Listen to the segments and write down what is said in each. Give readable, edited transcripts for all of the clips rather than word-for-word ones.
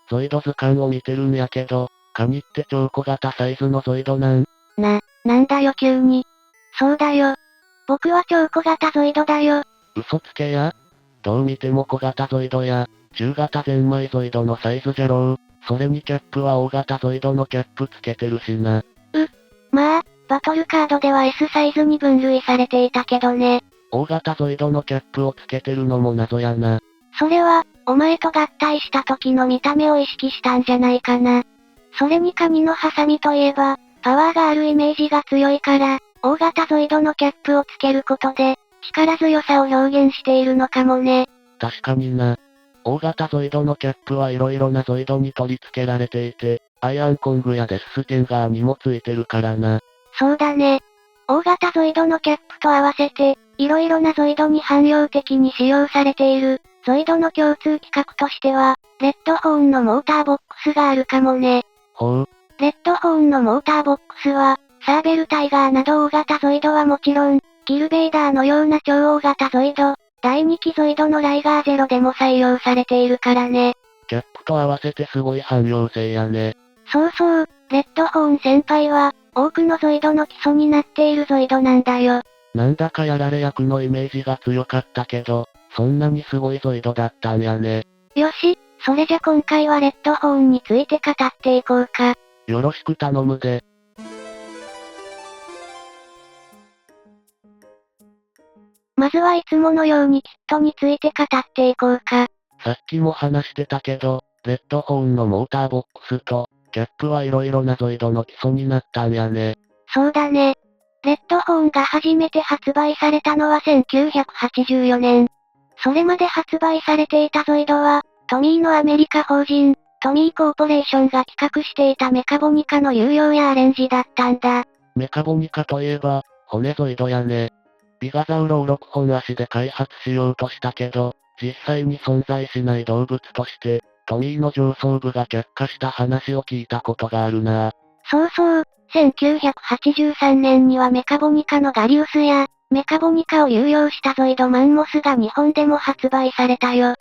ゾイド図鑑を見てるんやけど、カニって超小型サイズのゾイドなん？なんだよ急に。そうだよ。僕は超小型ゾイドだよ。嘘つけや。どう見ても小型ゾイドや、中型ゼンマイゾイドのサイズじゃろう。それにキャップは大型ゾイドのキャップつけてるしな。まあ、バトルカードでは S サイズに分類されていたけどね。大型ゾイドのキャップをつけてるのも謎やな。それは、お前と合体した時の見た目を意識したんじゃないかな。それにカニのハサミといえば、パワーがあるイメージが強いから、大型ゾイドのキャップをつけることで、力強さを表現しているのかもね。確かにな。大型ゾイドのキャップは色々なゾイドに取り付けられていて、アイアンコングやデスステンガーにもついてるからな。そうだね。大型ゾイドのキャップと合わせて、色々なゾイドに汎用的に使用されている、ゾイドの共通規格としては、レッドホーンのモーターボックスがあるかもね。ほう。レッドホーンのモーターボックスは、サーベルタイガーなど大型ゾイドはもちろん、ギルベイダーのような超大型ゾイド、第2期ゾイドのライガーゼロでも採用されているからね。キャップと合わせてすごい汎用性やね。そうそう、レッドホーン先輩は、多くのゾイドの基礎になっているゾイドなんだよ。なんだかやられ役のイメージが強かったけど、そんなにすごいゾイドだったんやね。よし、それじゃ今回はレッドホーンについて語っていこうか。よろしく頼むで。まずはいつものようにキットについて語っていこうか。さっきも話してたけど、レッドホーンのモーターボックスと、キャップは色々なゾイドの基礎になったんやね。そうだね。レッドホーンが初めて発売されたのは1984年。それまで発売されていたゾイドは、トミーのアメリカ法人、トミーコーポレーションが企画していたメカボニカの有用やアレンジだったんだ。メカボニカといえば、骨ゾイドやね。ビガザウロを6本足で開発しようとしたけど、実際に存在しない動物として、トミーの上層部が却下した話を聞いたことがあるな。そうそう、1983年にはメカボニカのガリウスや、メカボニカを有用したゾイドマンモスが日本でも発売されたよ。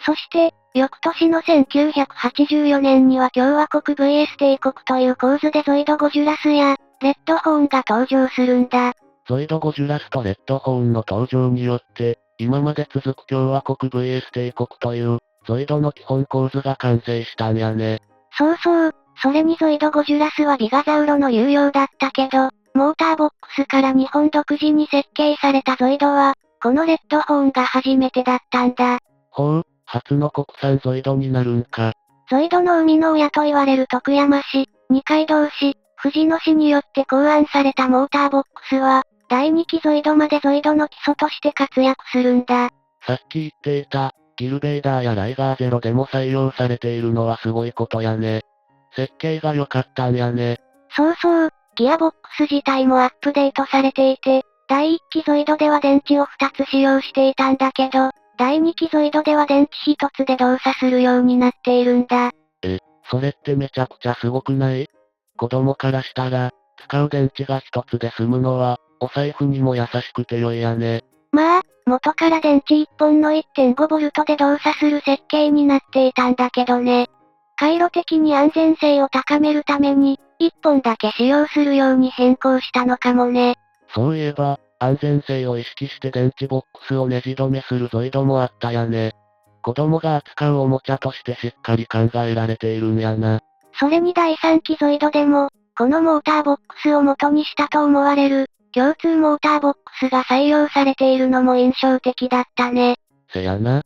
そして、翌年の1984年には共和国 VS 帝国という構図でゾイドゴジュラスや、レッドホーンが登場するんだ。ゾイドゴジュラスとレッドホーンの登場によって、今まで続く共和国 VS 帝国という、ゾイドの基本構図が完成したんやね。そうそう、それにゾイドゴジュラスはビガザウロの有用だったけど、モーターボックスから日本独自に設計されたゾイドは、このレッドホーンが初めてだったんだ。ほう、初の国産ゾイドになるんか。ゾイドの生みの親と言われる徳山市、二階堂市、藤野市によって考案されたモーターボックスは、第2期ゾイドまでゾイドの基礎として活躍するんだ。さっき言っていた、ギルベイダーやライガーゼロでも採用されているのはすごいことやね。設計が良かったんやね。そうそう、ギアボックス自体もアップデートされていて、第1期ゾイドでは電池を2つ使用していたんだけど、第2期ゾイドでは電池1つで動作するようになっているんだ。それってめちゃくちゃすごくない？子供からしたら、使う電池が1つで済むのは、お財布にも優しくて良いやね。まあ、元から電池1本の 1.5V で動作する設計になっていたんだけどね。回路的に安全性を高めるために、1本だけ使用するように変更したのかもね。そういえば、安全性を意識して電池ボックスをネジ止めするゾイドもあったやね。子供が扱うおもちゃとしてしっかり考えられているんやな。それに第3期ゾイドでも、このモーターボックスを元にしたと思われる、共通モーターボックスが採用されているのも印象的だったね。せやな。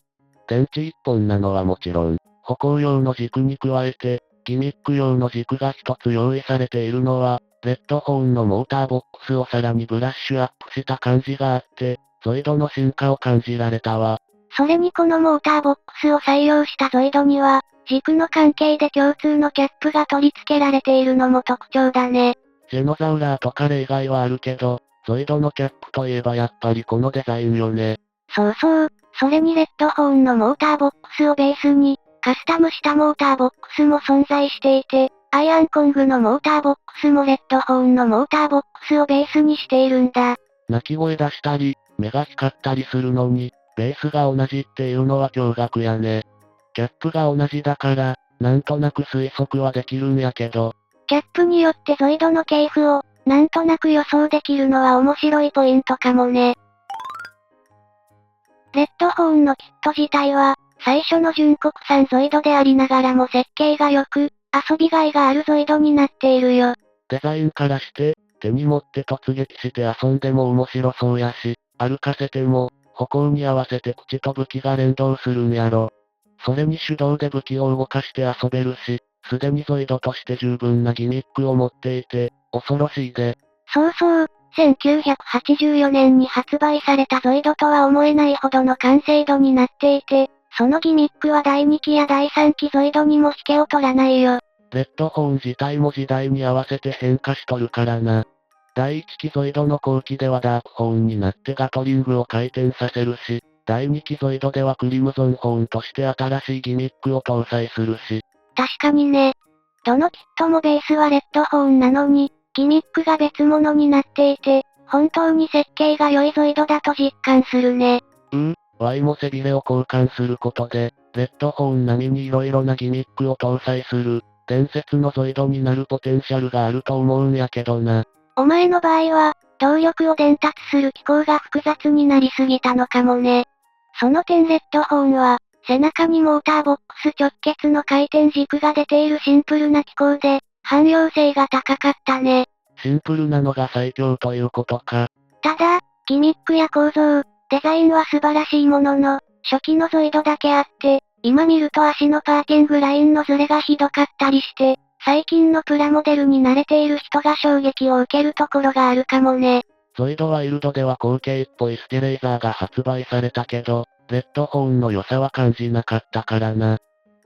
電池1本なのはもちろん、歩行用の軸に加えて、ギミック用の軸が1つ用意されているのは、レッドホーンのモーターボックスをさらにブラッシュアップした感じがあって、ゾイドの進化を感じられたわ。それにこのモーターボックスを採用したゾイドには、軸の関係で共通のキャップが取り付けられているのも特徴だね。ジェノザウラーとか例外はあるけど、ゾイドのキャップといえばやっぱりこのデザインよね。そうそう、それにレッドホーンのモーターボックスをベースに、カスタムしたモーターボックスも存在していて、アイアンコングのモーターボックスもレッドホーンのモーターボックスをベースにしているんだ。鳴き声出したり、目が光ったりするのに、ベースが同じっていうのは驚愕やね。キャップが同じだから、なんとなく推測はできるんやけど。キャップによってゾイドの系譜を、なんとなく予想できるのは面白いポイントかもね。レッドホーンのキット自体は、最初の純国産ゾイドでありながらも設計が良く、遊びがいがあるゾイドになっているよ。デザインからして、手に持って突撃して遊んでも面白そうやし、歩かせても、歩行に合わせて口と武器が連動するんやろ。それに手動で武器を動かして遊べるし、すでにゾイドとして十分なギミックを持っていて、恐ろしいで。そうそう、1984年に発売されたゾイドとは思えないほどの完成度になっていて、そのギミックは第2期や第3期ゾイドにも引けを取らないよ。レッドホーン自体も時代に合わせて変化しとるからな。第1期ゾイドの後期ではダークホーンになってガトリングを回転させるし、第2期ゾイドではクリムゾンホーンとして新しいギミックを搭載するし。確かにね。どのキットもベースはレッドホーンなのに、ギミックが別物になっていて、本当に設計が良いゾイドだと実感するね。Y も背びれを交換することで、レッドホーン並みに色々なギミックを搭載する、伝説のゾイドになるポテンシャルがあると思うんやけどな。お前の場合は、動力を伝達する機構が複雑になりすぎたのかもね。その点レッドホーンは、背中にモーターボックス直結の回転軸が出ているシンプルな機構で、汎用性が高かったね。シンプルなのが最強ということか。ただ、ギミックや構造、デザインは素晴らしいものの、初期のゾイドだけあって、今見ると足のパーキングラインのズレがひどかったりして、最近のプラモデルに慣れている人が衝撃を受けるところがあるかもね。ゾイドワイルドでは後継っぽいステレイザーが発売されたけど、レッドホーンの良さは感じなかったからな。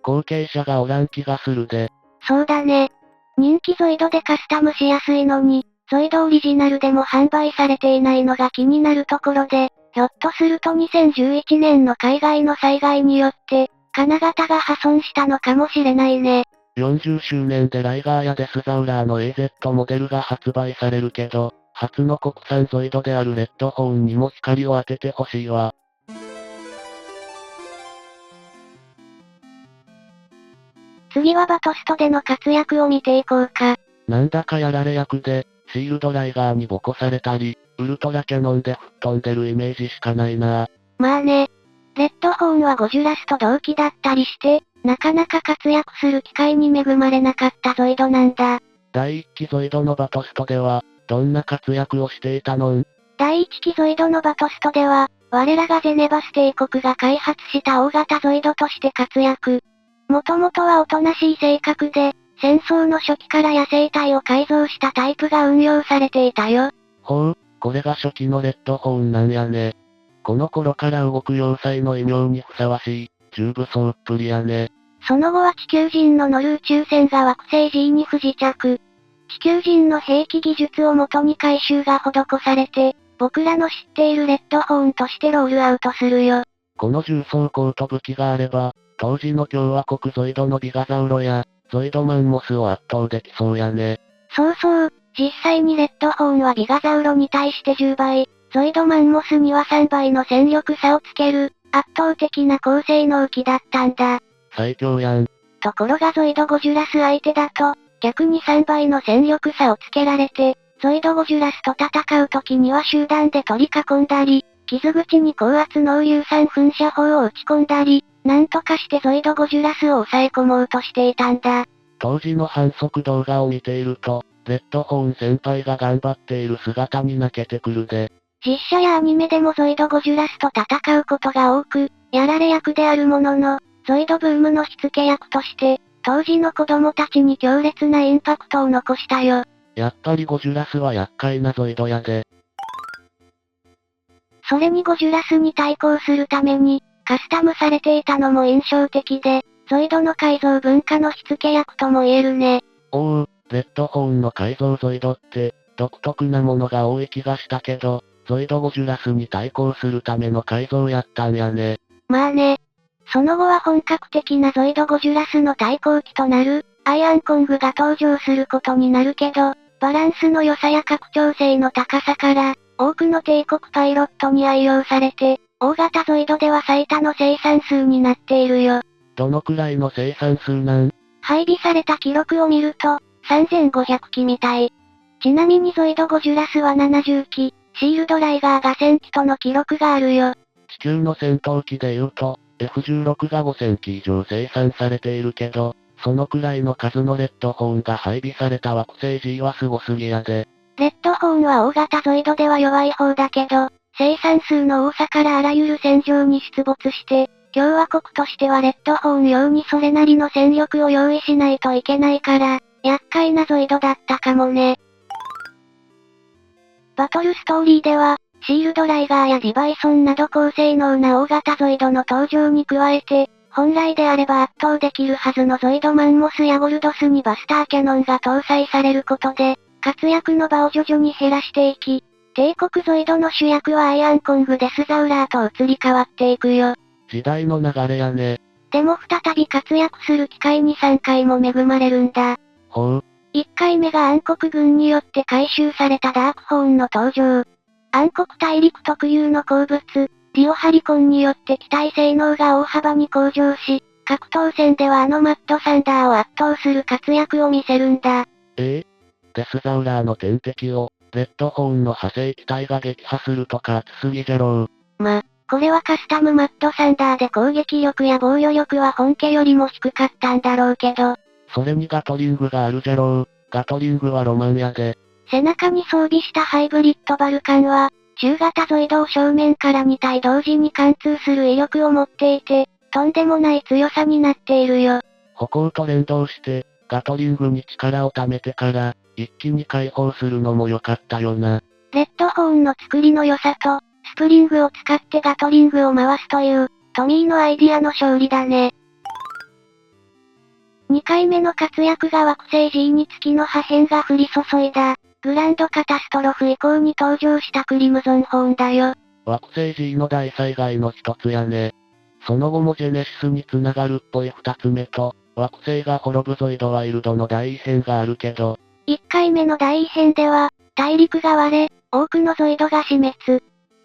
後継者がおらん気がするで。そうだね。人気ゾイドでカスタムしやすいのに、ゾイドオリジナルでも販売されていないのが気になるところで、ひょっとすると2011年の海外の災害によって、金型が破損したのかもしれないね。40周年でライガーやデスザウラーの AZ モデルが発売されるけど、初の国産ゾイドであるレッドホーンにも光を当ててほしいわ。次はバトストでの活躍を見ていこうか。なんだかやられ役で、シールドライガーにボコされたり、ウルトラキャノンで吹っ飛んでるイメージしかないな。まあね。レッドホーンはゴジュラスと同期だったりして、なかなか活躍する機会に恵まれなかったゾイドなんだ。第1期ゾイドのバトストでは、どんな活躍をしていたのん？第1期ゾイドのバトストでは、我らがゼネバス帝国が開発した大型ゾイドとして活躍。もともとはおとなしい性格で、戦争の初期から野生体を改造したタイプが運用されていたよ。ほう、これが初期のレッドホーンなんやね。この頃から動く要塞の異名にふさわしい、重武装っぷりやね。その後は地球人の乗る宇宙船が惑星 G に不時着。地球人の兵器技術をもとに改修が施されて、僕らの知っているレッドホーンとしてロールアウトするよ。この重装甲と武器があれば、当時の共和国ゾイドのビガザウロや、ゾイドマンモスを圧倒できそうやね。そうそう、実際にレッドホーンはビガザウロに対して10倍、ゾイドマンモスには3倍の戦力差をつける、圧倒的な高性能機だったんだ。最強やん。ところがゾイドゴジュラス相手だと、逆に3倍の戦力差をつけられて、ゾイドゴジュラスと戦う時には集団で取り囲んだり、傷口に高圧濃硫酸噴射砲を撃ち込んだり、なんとかしてゾイドゴジュラスを抑え込もうとしていたんだ。当時の反則動画を見ていると、レッドホーン先輩が頑張っている姿に泣けてくるで。実写やアニメでもゾイドゴジュラスと戦うことが多く、やられ役であるものの、ゾイドブームの火付け役として、当時の子供たちに強烈なインパクトを残したよ。やっぱりゴジュラスは厄介なゾイドやで。それにゴジュラスに対抗するために、カスタムされていたのも印象的で、ゾイドの改造文化の火付け役とも言えるね。おう、レッドホーンの改造ゾイドって、独特なものが多い気がしたけど、ゾイドゴジュラスに対抗するための改造やったんやね。まあね。その後は本格的なゾイドゴジュラスの対抗機となる、アイアンコングが登場することになるけど、バランスの良さや拡張性の高さから、多くの帝国パイロットに愛用されて、大型ゾイドでは最多の生産数になっているよ。どのくらいの生産数なん？配備された記録を見ると、3500機みたい。ちなみにゾイド5ジュラスは70機、シールドライガーが1000機との記録があるよ。地球の戦闘機で言うと、F16 が5000機以上生産されているけど、そのくらいの数のレッドホーンが配備された惑星 G はすごすぎやで。レッドホーンは大型ゾイドでは弱い方だけど、生産数の多さからあらゆる戦場に出没して、共和国としてはレッドホーン用にそれなりの戦力を用意しないといけないから、厄介なゾイドだったかもね。バトルストーリーでは、シールドライガーやディバイソンなど高性能な大型ゾイドの登場に加えて、本来であれば圧倒できるはずのゾイドマンモスやゴルドスにバスターキャノンが搭載されることで、活躍の場を徐々に減らしていき、帝国ゾイドの主役はアイアンコングデスザウラーと移り変わっていくよ。時代の流れやね。でも再び活躍する機会に3回も恵まれるんだ。ほう。1回目が暗黒軍によって回収されたダークホーンの登場。暗黒大陸特有の鉱物、ディオハリコンによって機体性能が大幅に向上し、格闘戦ではマッドサンダーを圧倒する活躍を見せるんだ。デスザウラーの天敵を、レッドホーンの派生機体が撃破するとか熱すぎじゃろう。これはカスタムマッドサンダーで攻撃力や防御力は本家よりも低かったんだろうけど。それにガトリングがあるじゃろう。ガトリングはロマンやで。背中に装備したハイブリッドバルカンは、中型ゾイドを正面から2体同時に貫通する威力を持っていて、とんでもない強さになっているよ。歩行と連動して、ガトリングに力を貯めてから、一気に解放するのも良かったよな。レッドホーンの作りの良さと、スプリングを使ってガトリングを回すという、トミーのアイディアの勝利だね。2回目の活躍が惑星 G に月の破片が降り注いだ、グランドカタストロフ以降に登場したクリムゾンホーンだよ。惑星 G の大災害の一つやね。その後もジェネシスに繋がるっぽい二つ目と、惑星が滅ぶゾイドワイルドの大異変があるけど、1回目の大異変では、大陸が割れ、多くのゾイドが死滅。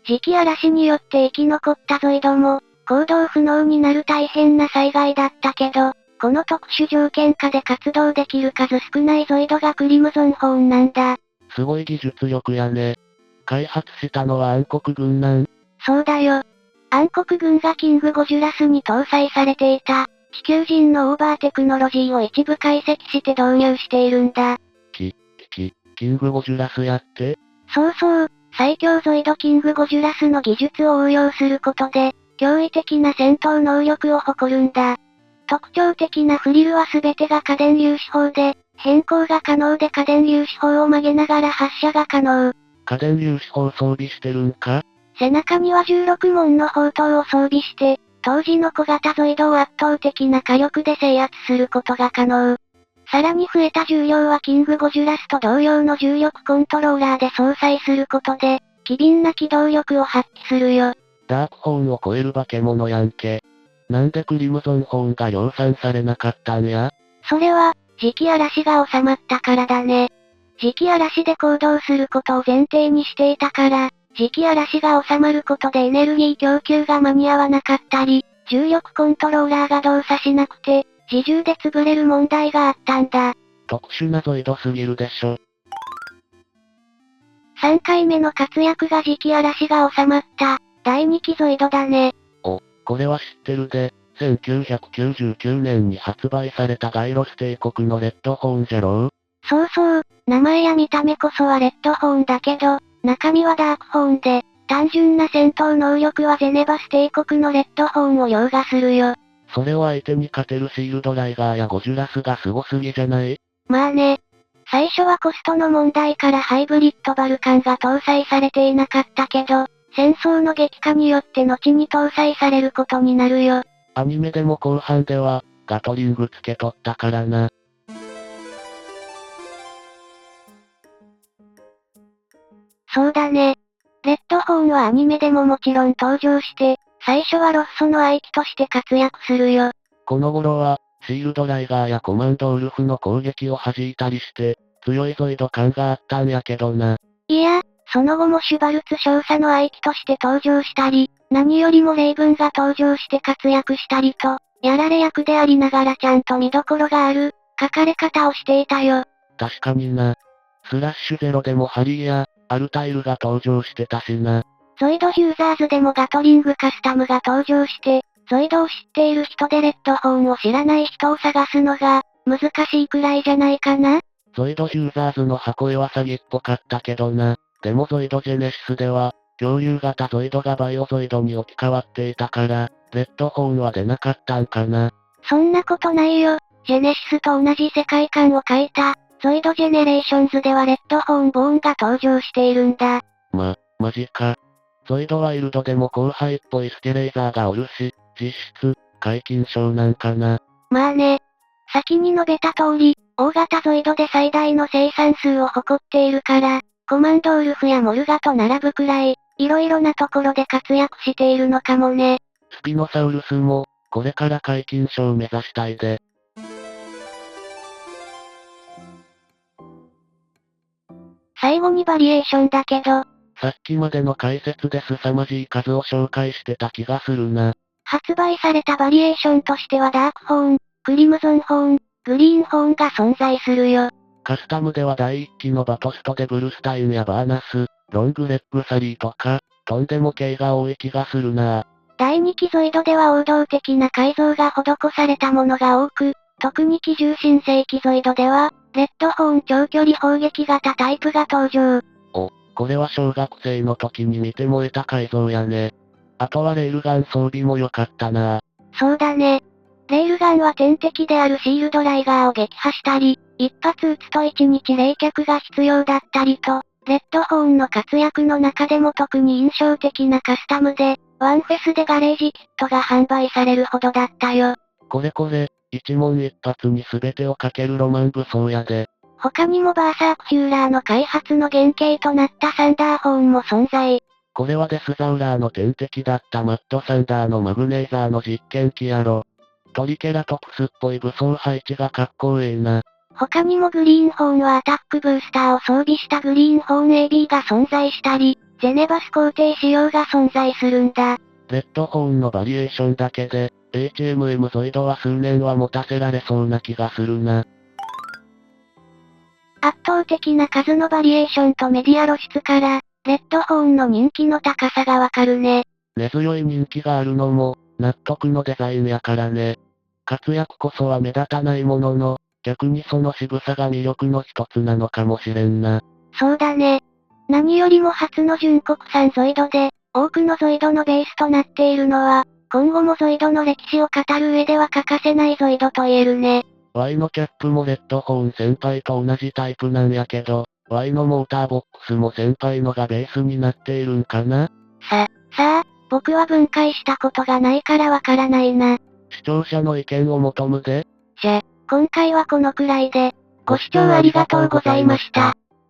磁気嵐によって生き残ったゾイドも、行動不能になる大変な災害だったけど、この特殊条件下で活動できる数少ないゾイドがクリムゾンホーンなんだ。すごい技術力やね。開発したのは暗黒軍なん。そうだよ。暗黒軍がキングゴジュラスに搭載されていた、地球人のオーバーテクノロジーを一部解析して導入しているんだ。キングゴジュラスやって？そうそう、最強ゾイドキングゴジュラスの技術を応用することで、驚異的な戦闘能力を誇るんだ。特徴的なフリルは全てが家電粒子砲で、変更が可能で家電粒子砲を曲げながら発射が可能。家電粒子砲装備してるんか？背中には16門の砲塔を装備して、当時の小型ゾイドを圧倒的な火力で制圧することが可能。さらに増えた重量はキングゴジュラスと同様の重力コントローラーで搭載することで、機敏な機動力を発揮するよ。ダークホーンを超える化け物やんけ。なんでクリムゾンホーンが量産されなかったんや？それは、磁気嵐が収まったからだね。磁気嵐で行動することを前提にしていたから、磁気嵐が収まることでエネルギー供給が間に合わなかったり、重力コントローラーが動作しなくて、自重で潰れる問題があったんだ。特殊なゾイドすぎるでしょ。3回目の活躍が磁気嵐が収まった、第2期ゾイドだね。これは知ってるで。1999年に発売されたガイロス帝国のレッドホーンじゃろう？そうそう、名前や見た目こそはレッドホーンだけど、中身はダークホーンで、単純な戦闘能力はゼネバス帝国のレッドホーンを凌駕するよ。それを相手に勝てるシールドライガーやゴジュラスがすごすぎじゃない？まあね。最初はコストの問題からハイブリッドバルカンが搭載されていなかったけど、戦争の激化によって後に搭載されることになるよ。アニメでも後半では、ガトリングつけとったからな。そうだね。レッドホーンはアニメでももちろん登場して、最初はロッソの愛機として活躍するよ。この頃は、シールドライガーやコマンドウルフの攻撃を弾いたりして、強いゾイド感があったんやけどな。いや、その後もシュバルツ少佐の愛機として登場したり、何よりもレイブンが登場して活躍したりと、やられ役でありながらちゃんと見どころがある、書かれ方をしていたよ。確かにな。スラッシュゼロでもハリーや、アルタイルが登場してたしな。ゾイドヒューザーズでもガトリングカスタムが登場して、ゾイドを知っている人でレッドホーンを知らない人を探すのが、難しいくらいじゃないかな。ゾイドヒューザーズの箱絵は詐欺っぽかったけどな。でもゾイドジェネシスでは、恐竜型ゾイドがバイオゾイドに置き換わっていたから、レッドホーンは出なかったんかな。そんなことないよ。ジェネシスと同じ世界観を描いた、ゾイドジェネレーションズではレッドホーンボーンが登場しているんだ。マジか。ゾイドワイルドでも後輩っぽいスケレイザーがおるし、実質、解禁賞なんかな。まあね。先に述べた通り、大型ゾイドで最大の生産数を誇っているから、コマンドウルフやモルガと並ぶくらい、色々なところで活躍しているのかもね。スピノサウルスも、これから解禁賞を目指したいで。最後にバリエーションだけど、さっきまでの解説で凄まじい数を紹介してた気がするな。発売されたバリエーションとしてはダークホーン、クリムゾンホーン、グリーンホーンが存在するよ。カスタムでは第1期のバトストでブルスタインやバーナス、ロングレッグサリーとか、とんでも系が多い気がするな。第2期ゾイドでは王道的な改造が施されたものが多く、特に機重新世紀ゾイドでは、レッドホーン長距離砲撃型タイプが登場。これは小学生の時に見て燃えた改造やね。あとはレールガン装備も良かったな。そうだね。レールガンは天敵であるシールドライガーを撃破したり、一発撃つと1日冷却が必要だったりと、レッドホーンの活躍の中でも特に印象的なカスタムで、ワンフェスでガレージキットが販売されるほどだったよ。これ、一問一発に全てをかけるロマン武装やで。他にもバーサークヒューラーの開発の原型となったサンダーホーンも存在。これはデスザウラーの天敵だったマッドサンダーのマグネーザーの実験機やろ。トリケラトプスっぽい武装配置がかっこいいな。他にもグリーンホーンはアタックブースターを装備したグリーンホーン AB が存在したり、ゼネバス皇帝仕様が存在するんだ。レッドホーンのバリエーションだけで、HMM ゾイドは数年は持たせられそうな気がするな。圧倒的な数のバリエーションとメディア露出から、レッドホーンの人気の高さがわかるね。根強い人気があるのも、納得のデザインやからね。活躍こそは目立たないものの、逆にその渋さが魅力の一つなのかもしれんな。そうだね。何よりも初の純国産ゾイドで、多くのゾイドのベースとなっているのは、今後もゾイドの歴史を語る上では欠かせないゾイドと言えるね。Y のキャップもレッドホーン先輩と同じタイプなんやけど、Y のモーターボックスも先輩のがベースになっているんかな？さあ、僕は分解したことがないからわからないな。視聴者の意見を求むで。今回はこのくらいで、ご視聴ありがとうございました。